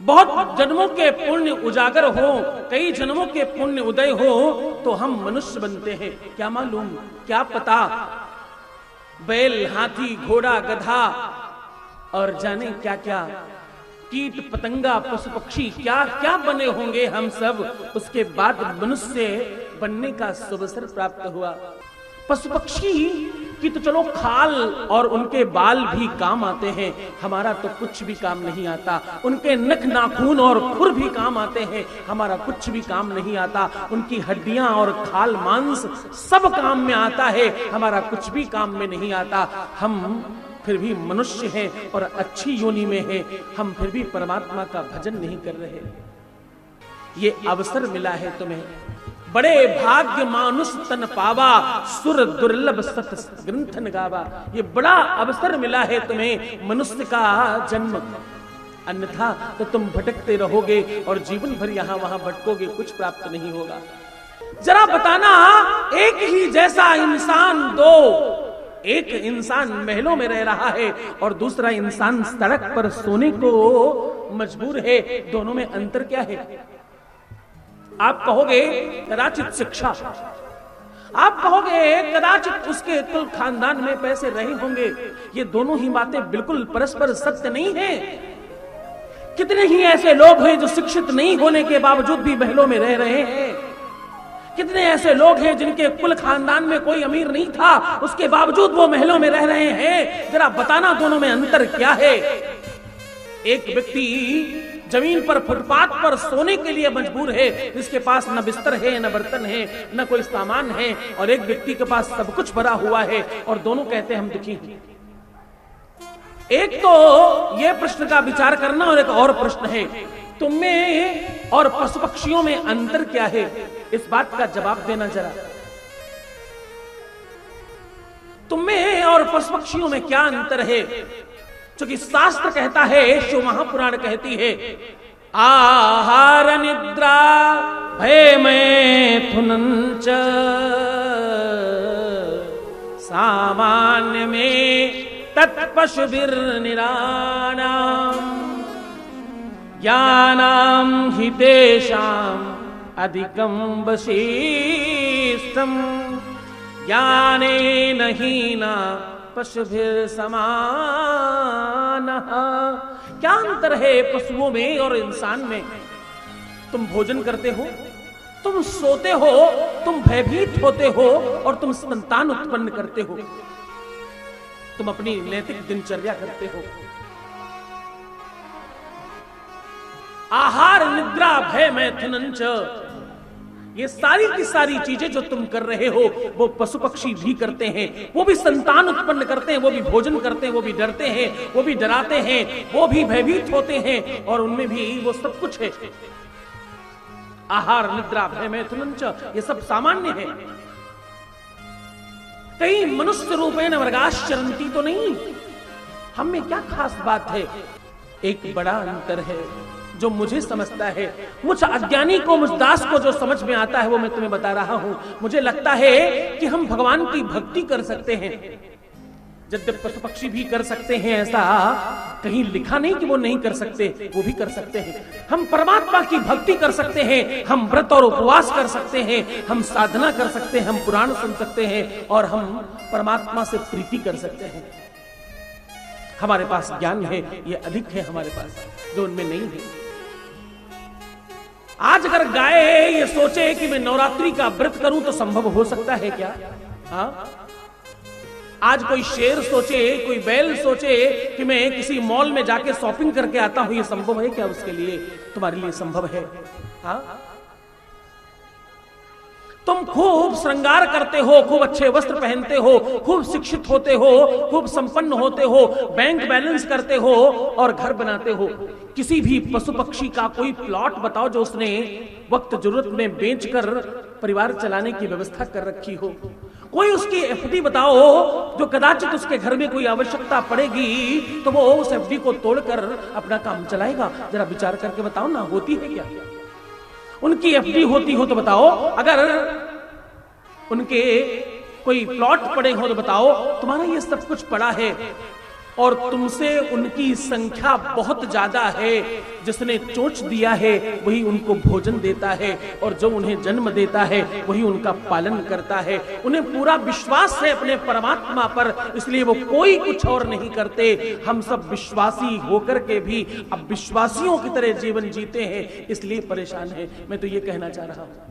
बहुत जन्मों के पुण्य उजागर हो, कई जन्मों के पुण्य उदय हो तो हम मनुष्य बनते हैं। क्या मालूम, क्या पता, बैल, हाथी, घोड़ा, गधा और जाने क्या क्या, कीट पतंगा, पशु पक्षी, क्या क्या बने होंगे हम सब, उसके बाद मनुष्य बनने का सुअवसर प्राप्त हुआ। पशु पक्षी की तो चलो खाल और उनके बाल भी काम आते हैं, हमारा तो कुछ भी काम नहीं आता। उनके नख, नाखून और खुर भी काम आते हैं, हमारा कुछ भी काम नहीं आता। उनकी हड्डियां और खाल, मांस सब काम में आता है, हमारा कुछ भी काम में नहीं आता। हम फिर भी मनुष्य हैं और अच्छी योनि में हैं, हम फिर भी परमात्मा का भजन नहीं कर रहे। ये अवसर मिला है तुम्हें, बड़े भाग्य मानुष तन पावा, सुर दुर्लभ सत ग्रंथन गावा। ये बड़ा अवसर मिला है तुम्हें मनुष्य का जन्म, अन्यथा तो तुम भटकते रहोगे और जीवन भर यहां वहां भटकोगे, कुछ प्राप्त नहीं होगा। जरा बताना, एक ही जैसा इंसान दो, एक इंसान महलों में रह रहा है और दूसरा इंसान सड़क पर सोने को मजबूर है, दोनों में अंतर क्या है? आप कहोगे कदाचित शिक्षा, आप कहोगे कदाचित उसके कुल खानदान में पैसे रहे होंगे। ये दोनों ही बातें बिल्कुल परस्पर सत्य नहीं है। कितने ही ऐसे लोग हैं जो शिक्षित नहीं होने के बावजूद भी महलों में रह रहे हैं। कितने ऐसे लोग हैं जिनके कुल खानदान में कोई अमीर नहीं था, उसके बावजूद वो महलों में रह रहे हैं। जरा बताना दोनों में अंतर क्या है? एक व्यक्ति जमीन पर, फुटपाथ पर सोने के लिए मजबूर है, जिसके पास न बिस्तर है, न बर्तन है, न कोई सामान है, और एक व्यक्ति के पास सब कुछ भरा हुआ है और दोनों कहते हैं हम दुखी हैं। एक तो यह प्रश्न का विचार करना, और एक और प्रश्न है, तुम में और पशु पक्षियों में अंतर क्या है? इस बात का जवाब देना जरा। तुम में और पशु पक्षियों में क्या अंतर है? क्योंकि शास्त्र कहता है, शिव महापुराण कहती है, आहार निद्रा भय मैथुनंच सामान्य में तत्पशुभिर्निराणाम ज्ञानाम हितेषाम अधिकम वशिष्ठम ज्ञानेन हीना पशुभिर समान। क्या अंतर है पशुओं में और इंसान में? तुम भोजन करते हो, तुम सोते हो, तुम भयभीत होते हो और तुम संतान उत्पन्न करते हो, तुम अपनी नैतिक दिनचर्या करते हो। आहार निद्रा भय मैथुनंच, ये सारी की सारी चीजें जो तुम कर रहे हो वो पशु पक्षी भी करते हैं। वो भी संतान उत्पन्न करते हैं, वो भी भोजन करते हैं, वो भी डरते हैं, वो भी डराते हैं, वो भी भयभीत होते हैं, और उनमें भी वो सब कुछ है। आहार निद्रा भय मैथुनंच, ये सब सामान्य है। कई मनुष्य रूपेण मृगाश्चरन्ति तो नहीं, हम में क्या खास बात है? एक बड़ा अंतर है जो मुझे समझता है, मुझ अज्ञानी को, मुझ दास को जो समझ में आता है वो मैं तुम्हें बता रहा हूं। मुझे लगता है कि हम भगवान की भक्ति कर सकते हैं, जब पशु पक्षी भी कर सकते हैं, ऐसा कहीं लिखा नहीं कि वो नहीं कर सकते, वो भी कर सकते हैं। हम परमात्मा की भक्ति कर सकते हैं, हम व्रत और उपवास कर सकते हैं, हम साधना कर सकते हैं, हम पुराण सुन सकते हैं और हम परमात्मा से प्रीति कर सकते हैं। हमारे पास ज्ञान है, ये अधिक है हमारे पास, जो उनमें नहीं है। आज अगर गाय ये सोचे कि मैं नवरात्रि का व्रत करूं तो संभव हो सकता है क्या? हाँ, आज कोई शेर सोचे, कोई बैल सोचे कि मैं किसी मॉल में जाके शॉपिंग करके आता हूं, ये संभव है क्या उसके लिए? तुम्हारे लिए संभव है? हाँ, तुम खूब श्रृंगार करते हो, खूब अच्छे वस्त्र पहनते हो, खूब शिक्षित होते हो, खूब संपन्न होते हो, बैंक बैलेंस करते हो और घर बनाते हो। किसी भी पशु पक्षी का कोई प्लॉट बताओ जो उसने वक्त जरूरत में बेचकर परिवार चलाने की व्यवस्था कर रखी हो। कोई उसकी एफडी बताओ जो कदाचित उसके घर में कोई आवश्यकता पड़ेगी तो वो उस एफडी को तोड़कर अपना काम चलाएगा। जरा विचार करके बताओ ना, होती है क्या? उनकी एफडी होती हो तो बताओ, अगर उनके कोई प्लॉट पड़े हो तो बताओ। तुम्हारा ये सब कुछ पड़ा है और तुमसे उनकी संख्या बहुत ज्यादा है। जिसने चोंच दिया है वही उनको भोजन देता है, और जो उन्हें जन्म देता है वही उनका पालन करता है। उन्हें पूरा विश्वास है अपने परमात्मा पर, इसलिए वो कोई कुछ और नहीं करते। हम सब विश्वासी होकर के भी अब विश्वासियों की तरह जीवन जीते हैं, इसलिए परेशान है। मैं तो ये कहना चाह रहा हूं